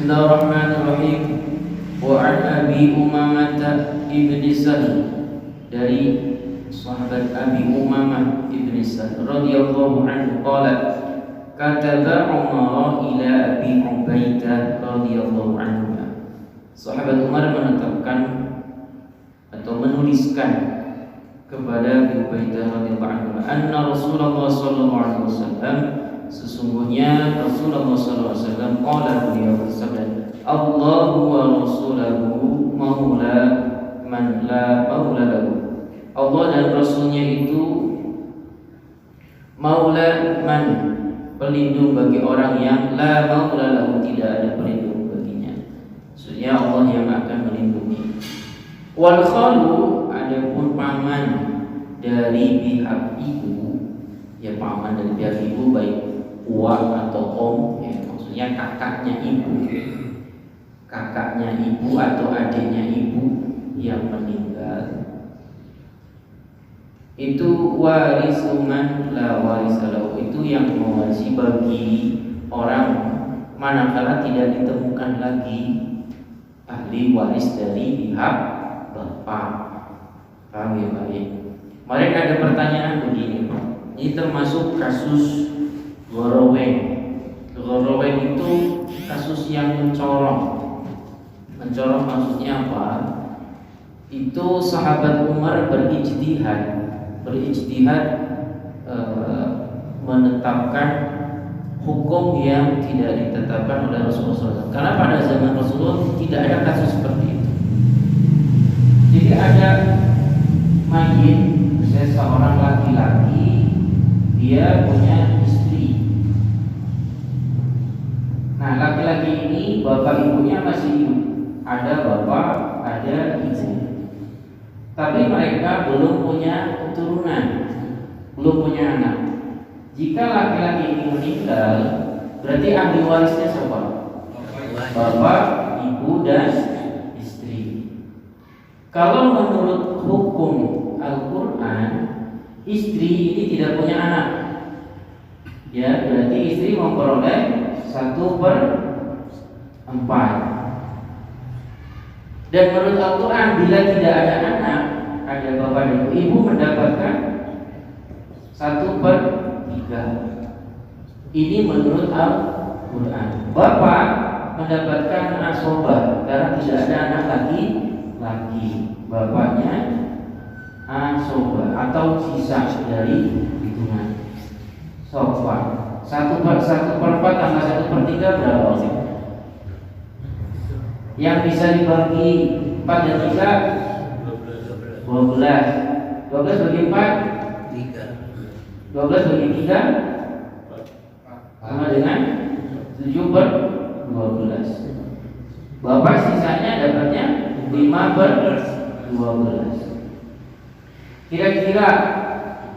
Bismillahirrahmanirrahim. Wa an Abi Umamah ibn Sa'd, dari sahabat Abi Umamah ibn Sa'd radhiyallahu anhu qala kataba Umar ila Abi Ubaidah radhiyallahu anhu. Sahabat Umar menetapkan atau menuliskan kepada Abi Ubaidah radhiyallahu anhu anna Rasulullah sallallahu alaihi wasallam, sesungguhnya Rasulullah sallallahu alaihi wasallam qala, beliau bersabda, Allahu wa rasuluhu maula man la maula lahu. Allah dan Rasulnya itu maula man, pelindung bagi orang yang la maula lahu, tidak ada pelindung baginya. Maksudnya Allah yang akan melindungi. Wal khalu, adapun paman dari pihak ibu, ya paman dari pihak ibu baik uang atau om, ya, maksudnya kakaknya ibu atau adiknya ibu yang meninggal, itu warisuman la warisalahu, itu yang mewarisi bagi orang manakala tidak ditemukan lagi ahli waris dari pihak bapak. Paham ya baik? Mereka ada pertanyaan begini, Pak. Ini termasuk kasus goroweng. Goroweng itu kasus yang mencorong. Mencorong maksudnya apa? Itu sahabat Umar berijtihad menetapkan hukum yang tidak ditetapkan oleh Rasulullah SAW. Karena pada zaman Rasulullah tidak ada kasus seperti itu. Jadi ada mayit, misalnya seorang laki-laki, dia punya istri. Nah, laki-laki ini bapak ibunya masih hidup, ada bapak, ada ibu. Tapi mereka belum punya keturunan, belum punya anak. Jika laki-laki ini meninggal, berarti ahli warisnya siapa? Bapak, ibu, dan istri. Kalau menurut hukum Al-Quran, istri ini tidak punya anak, ya berarti istri memperoleh 1/4. Dan menurut Al-Quran, bila tidak ada anak, ada bapak dan ibu, mendapatkan 1/3. Ini menurut Al-Quran. Bapak mendapatkan asobah karena tidak ada anak laki. Bapaknya asobah atau sisa dari hitungan sofa. 1/4 tambah 1/3 berapa sih? Yang bisa dibagi 4 dan 3 12. 12 bagi 4 3. 12 bagi 3 sama dengan 7/12. Bapak sisanya dapatnya 5/12. Kira-kira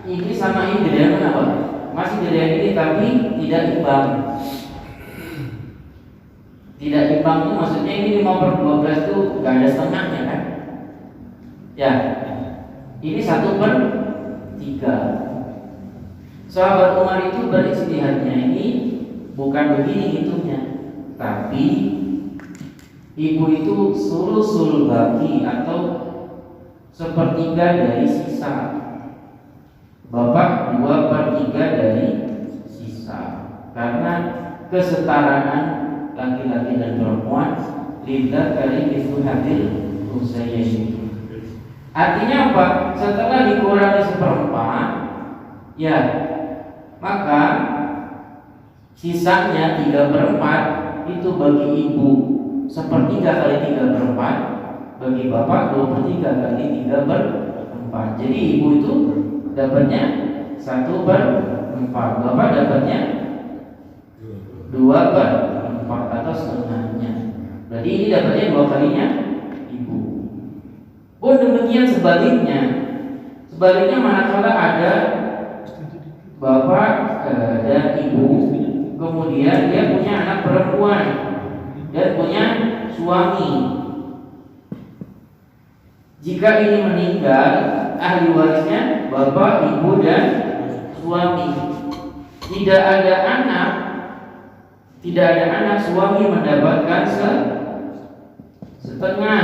ini sama ini gedean apa? Masih gedean ini tapi tidak imbang. Tidak imbang itu maksudnya ini 5/12 itu nggak ada setengahnya kan? Ya, ini 1/3. Sahabat Umar itu berijtihadnya ini bukan begini hitungnya, tapi ibu itu sulusul bagi atau 1/3 dari sisa. Bapak 2/3 dari sisa. Karena kesetaraan laki-laki dan perempuan, lidzakari mithlu hadzal unsayyaini. Artinya apa? Setelah dikurangi 1/4, ya maka sisanya 3/4 itu bagi ibu 1/3 kali 3/4, bagi bapak 2/3 kali 3/4. Jadi ibu itu dapatnya 1/4, bapak dapatnya 2/4 atau setengahnya. Berarti ini dapatnya 2 kalinya ibu. Pun demikian sebaliknya. Sebaliknya manakala ada bapak dan ibu, kemudian dia punya anak perempuan dan punya suami. Jika ini meninggal, ahli warisnya bapak, ibu, dan suami. Tidak ada anak, tidak ada anak, suami mendapatkan setengah.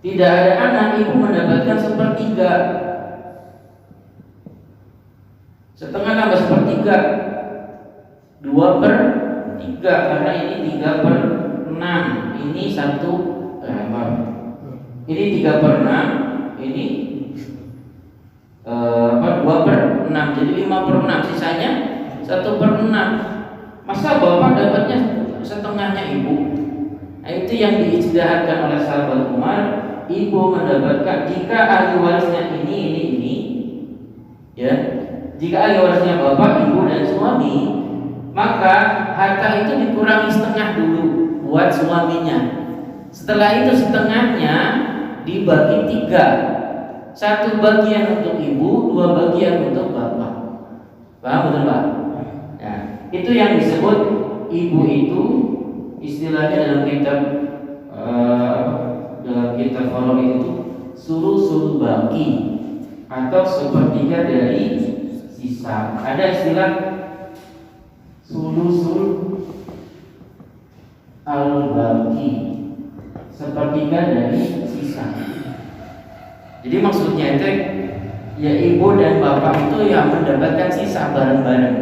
Tidak ada anak, ibu mendapatkan sepertiga. Setengah tambah sepertiga 2/3, karena ini 3/6. Ini 3/6. Ini 2/6. Jadi 5/6. Sisanya 1/6. Masa bapak dapatnya setengahnya ibu? Nah, itu yang diijtihadkan oleh sahabat Umar. Ibu mendapatkan jika ahli warisnya ini, ya. Jika ahli warisnya bapak, ibu dan suami, maka harta itu dikurangi setengah dulu buat suaminya. Setelah itu setengahnya dibagi 3. 1 bagian untuk ibu, 2 bagian untuk bapak. Paham betul Pak? Ya, itu yang disebut ibu itu istilahnya dalam kitab faraid itu sulusul baqi atau sepertiga dari sisa. Ada istilah sulusul al-baqi, sepertiga dari sisa. Jadi maksudnya itu ya ibu dan bapak itu yang mendapatkan sisa bareng-bareng,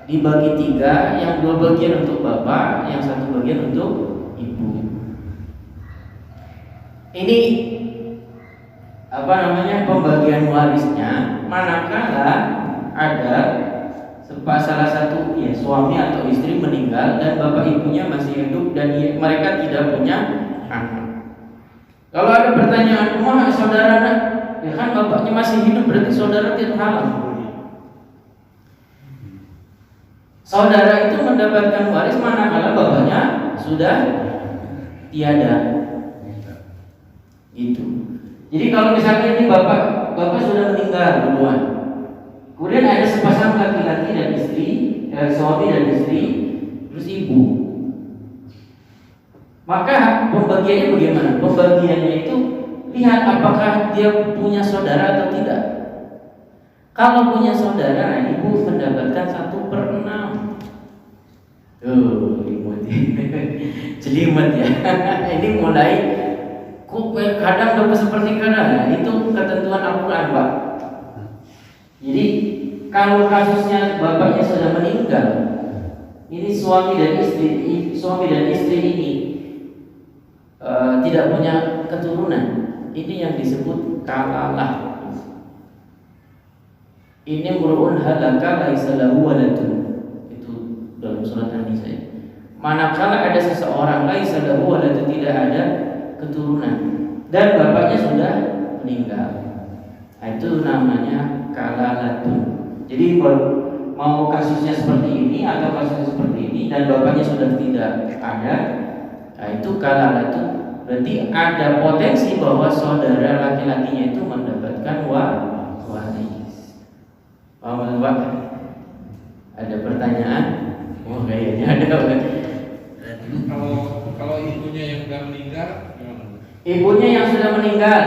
dibagi 3, yang 2 bagian untuk bapak, yang 1 bagian untuk ibu. Ini pembagian warisnya manakala ada salah satu ya suami atau istri meninggal dan bapak ibunya masih hidup dan mereka tidak punya anak. Kalau ada pertanyaan, saudara anak, ya kan bapaknya masih hidup berarti saudara tidak halal. Saudara itu mendapatkan waris manakala bapaknya sudah tiada. Itu. Jadi kalau misalnya ini bapak sudah meninggal duluan, kemudian ada sepasang laki-laki dan istri, suami dan istri, terus ibu. Maka pembagiannya bagaimana? Pembagiannya itu lihat apakah dia punya saudara atau tidak. Kalau punya saudara, ibu mendapatkan 1/6. Jelimet ya. Ini mulai kadang dapat seperti kadang. Itu ketentuan Al-Quran Pak. Jadi kalau kasusnya bapaknya sudah meninggal, ini suami dan istri ini tidak punya keturunan. Ini yang disebut kalalah. Ini mur'un halaka laisa lahu waladun. Itu dalam surat An-Nisa. Manakala ada seseorang laisa lahu waladun, tidak ada keturunan dan bapaknya sudah meninggal, itu namanya kalalatun. Jadi mau kasusnya seperti ini atau kasusnya seperti ini dan bapaknya sudah tidak ada, itu kalalatun. Berarti ada potensi bahwa saudara laki-lakinya itu mendapatkan waris. Paham Pak? Ada pertanyaan? Oh kayaknya ada. Kalau ibunya yang sudah meninggal, ibunya yang sudah meninggal,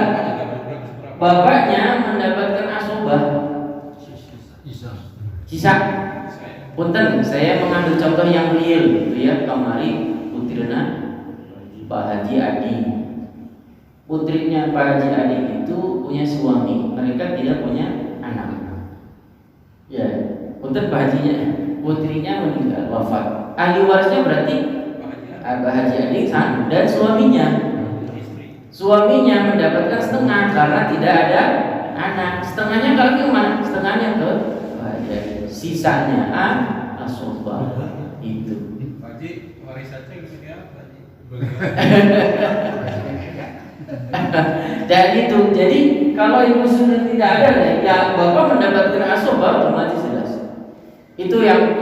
bapaknya mendapatkan asobah sisa. Punten, saya mengambil contoh yang real, gitu ya. Kamari putrina Pak Haji Adi, putrinya Pak Haji Adi itu punya suami, mereka tidak punya anak. Ya, punten Pak Hajinya, putrinya meninggal, wafat. Ahli warisnya berarti Pak Haji Adi dan suaminya. Suaminya mendapatkan setengah karena tidak ada anak. Setengahnya kalau ke mana? Setengahnya ke sisanya asobah itu. Pak Haji warisannya gimana Pak Haji? Dan itu. Jadi kalau ibu sudah tidak ada, ya bapak mendapatkan asobah otomatis jelas. Itu yang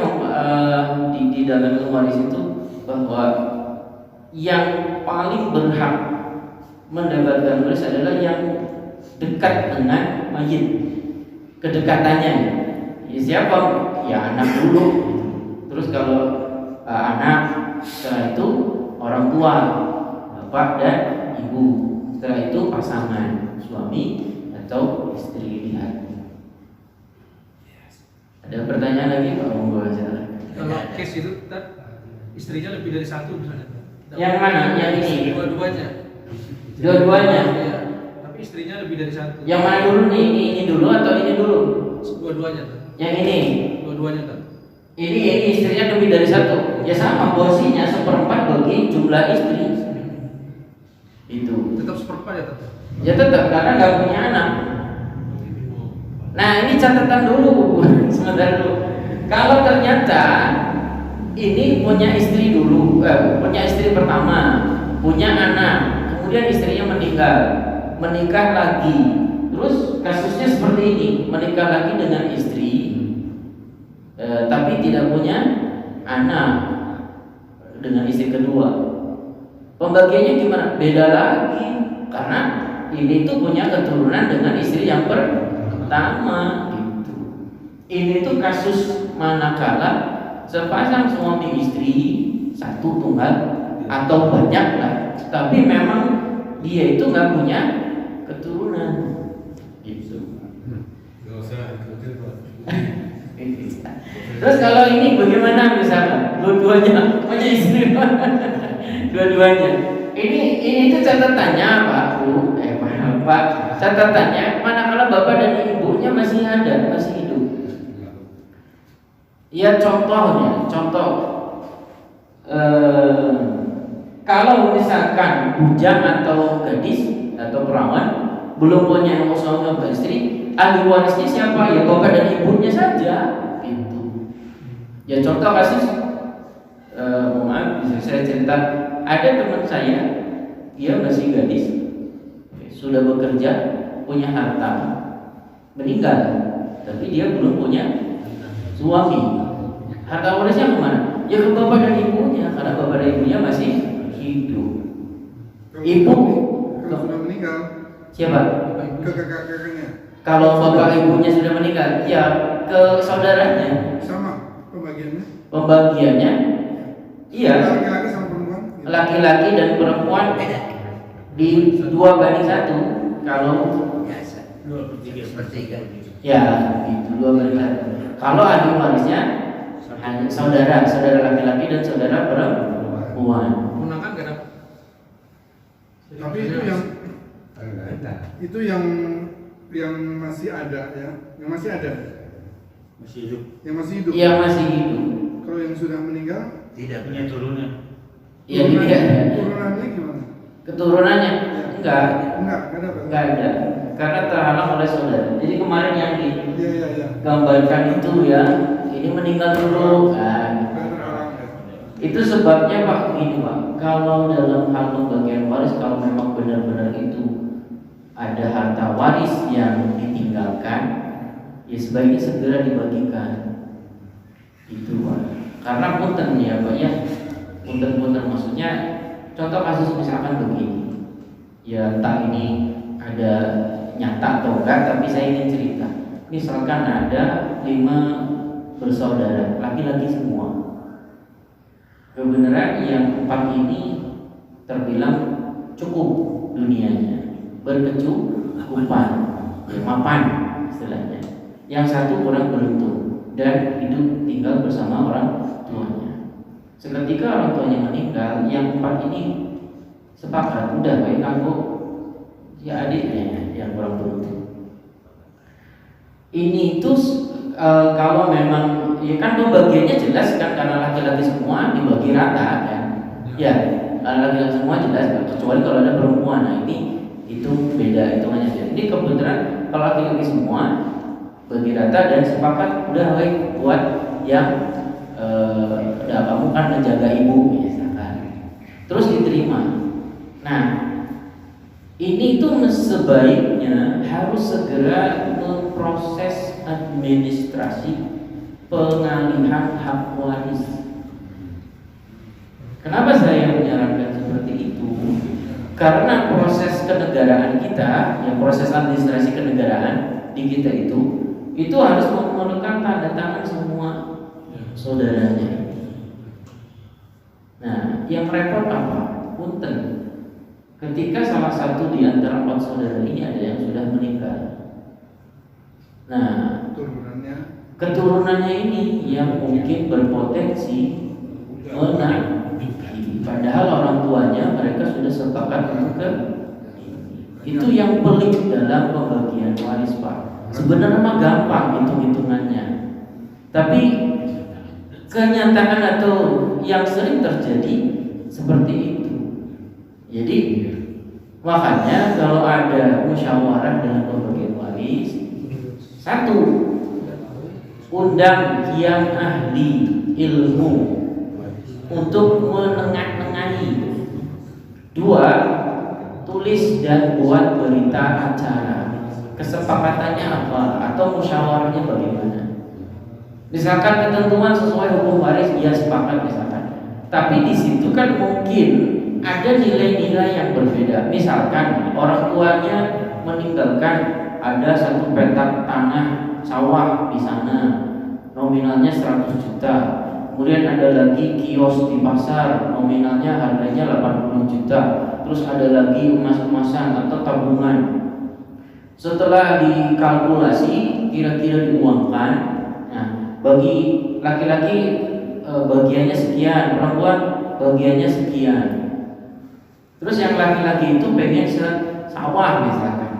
di dalam ilmu waris itu, bahwa yang paling berhak mendapatkan waris adalah yang dekat dengan mayit, kedekatannya. Ya siapa? Ya anak dulu. Terus kalau anak, setelah itu orang tua, bapak dan ibu. Setelah itu pasangan, suami atau istri. Lihat. Ada pertanyaan lagi Pak? Monggo aja. Kalau case itu istrinya lebih dari satu misalnya. Yang mana? Yang ini? Dua-duanya. Dua-duanya. Iya. Tapi istrinya lebih dari satu. Yang mana dulu nih? Ini dulu atau ini dulu? Dua-duanya tuh. Yang ini? Dua-duanya tuh. Ini istrinya lebih dari satu. Ya sama, porsinya seperempat bagi jumlah istri. Itu. Tetap seperempat ya tetap. Ya tetap karena nggak punya anak. Nah ini catatan dulu, sebentar dulu. Kalau ternyata ini punya istri dulu, punya istri pertama, punya anak, kemudian istrinya meninggal, menikah lagi, terus kasusnya seperti ini, menikah lagi dengan istri, tapi tidak punya anak dengan istri kedua. Pembagiannya gimana? Beda lagi, karena ini tuh punya keturunan dengan istri yang pertama. Gitu. Ini tuh kasus manakala sepasang suami istri satu tunggal atau banyak lah, tapi memang dia itu nggak punya keturunan. Gitu. Terus kalau ini bagaimana misalnya dua-duanya punya istri, dua-duanya ini tuh catatannya Pak Bu, Pak, catatannya manakala bapak dan ibunya masih ada, masih hidup. Ya contohnya, kalau misalkan bujang atau gadis atau perawan belum punya suami atau istri, ahli warisnya siapa? Ya bapak dan ibunya saja. Gitu. Ya contoh kasus, maaf bisa saya cerita, ada teman saya, dia masih gadis, sudah bekerja, punya harta, meninggal, tapi dia belum punya suami. Harta warisnya kemana? Ya ke bapak dan ibunya, karena bapak dan ibunya masih hidup. Ibu kalau sudah meninggal, siapa? ke kakak-kakaknya. Kalau bapak ibunya sudah meninggal, ya ke saudaranya. Sama pembagiannya. Pembagiannya, iya. Laki-laki sama perempuan. Laki-laki dan perempuan di 2:1. Kalau biasa 2/3 ya itu 2:1. Kalau ahli warisnya hanya saudara laki-laki dan saudara perempuan. Punangan gak dapat. Tapi itu yang masih ada ya, yang masih ada. masih hidup, Yang masih hidup. Yang masih hidup. Kalau yang sudah meninggal, tidak punya turunan. Ya tidak. turunannya gimana? Keturunannya enggak Enggak ada. Karena terhalang oleh saudara. Jadi kemarin yang Iya. digambarkan itu ya, ini meninggal dulu kan. Terhalang ya. Itu sebabnya Pak gini Pak, kalau dalam hal pembagian waris, kalau memang benar-benar itu ada harta waris yang ditinggalkan, ya sebaiknya segera dibagikan. Itu Pak. Karena punten ya Pak ya, punten maksudnya, contoh kasus misalkan begini, ya entah ini ada nyata atau enggak, tapi saya ingin cerita. Misalkan ada 5 bersaudara, laki-laki semua. Kebenaran yang 4 ini terbilang cukup dunianya, berkecukupan, ya, mapan istilahnya. Yang satu kurang beruntung dan hidup tinggal bersama orang tuanya. Seketika orang tuanya meninggal, yang 4 ini sepakat, udah baik aku ya adiknya yang kurang beruntung. Ini tuh kalau memang ya kan pembagiannya jelas kan, karena laki-laki semua dibagi rata kan. Ya, karena laki-laki semua jelas, kecuali kalau ada perempuan. Nah ini itu beda hitungannya. Jadi kebetulan kalau laki-laki semua bagi rata dan sepakat, udah baik buat yang udah kamu kan menjaga ibu misalkan, terus diterima. Nah ini tuh sebaiknya harus segera memproses administrasi pengalihan hak waris. Kenapa saya menyarankan seperti itu? Karena proses kenegaraan kita, ya proses administrasi kenegaraan di kita itu harus memerlukan tanda tangan semua saudaranya. Nah, yang repot apa? Punten. Ketika salah satu di antara 4 saudara ini ada yang sudah meninggal. Nah, Turunannya keturunannya ini yang mungkin berpotensi menagih, padahal orang tuanya mereka sudah sepakat untuk itu yang pelik dalam pembagian waris, Pak. Sebenarnya mah gampang hitung-hitungannya, tapi kenyataan atau yang sering terjadi seperti itu. Jadi makanya kalau ada musyawarah dalam pembagian waris, satu, undang yang ahli ilmu untuk menengah-nengahi. Dua, tulis dan buat berita acara. Kesepakatannya apa atau musyawarahnya bagaimana? Misalkan ketentuan sesuai hukum waris, dia sepakat misalkan. Tapi di situ kan mungkin ada nilai-nilai yang berbeda. Misalkan orang tuanya meninggalkan ada satu petak tanah sawah di sana, nominalnya 100 juta. Kemudian ada lagi kios di pasar, nominalnya harganya 80 juta. Terus ada lagi emas-emasan atau tabungan. Setelah dikalkulasi kira-kira diuangkan, nah, bagi laki-laki bagiannya sekian, perempuan bagiannya sekian. Terus yang laki-laki itu pengen sawah misalkan.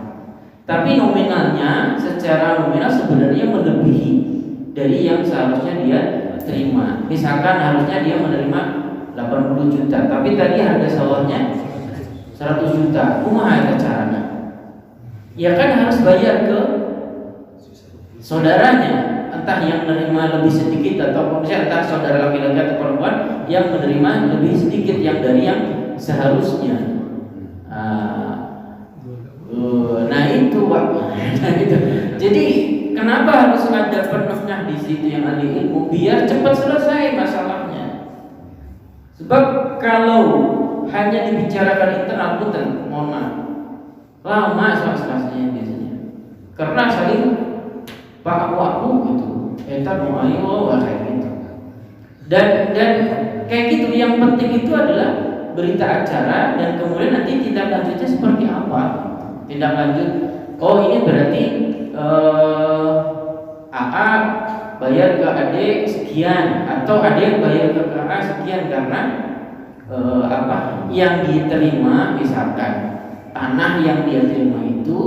Tapi nominalnya secara nominal sebenarnya melebihi dari yang seharusnya dia terima. Misalkan harusnya dia menerima 80 juta, tapi tadi harga sawahnya 100 juta. Kumaha eta caranya? Ya kan harus bayar ke saudaranya, entah yang menerima lebih sedikit atau misalnya entah saudara laki-laki atau perempuan yang menerima lebih sedikit yang dari yang seharusnya. Nah itu Pak. Jadi kenapa harus ada penengah di situ yang ahli ilmu biar cepat selesai masalahnya. Sebab kalau hanya dibicarakan internal punten, mohon maaf, lama selesainya biasanya. Karena saling Pak aku gitu, eta mau ayo kayak gitu. Dan kayak gitu yang penting itu adalah berita acara dan kemudian nanti tindak lanjutnya seperti apa. Tindak lanjut, oh ini berarti AA bayar ke adik sekian atau adik bayar ke kakak sekian karena apa yang diterima, misalkan tanah yang dia terima itu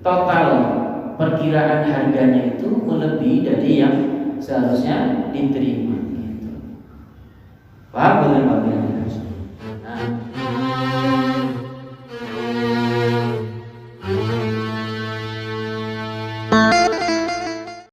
total perkiraan harganya itu melebihi dari yang seharusnya diterima gitu. Paham bagaimana?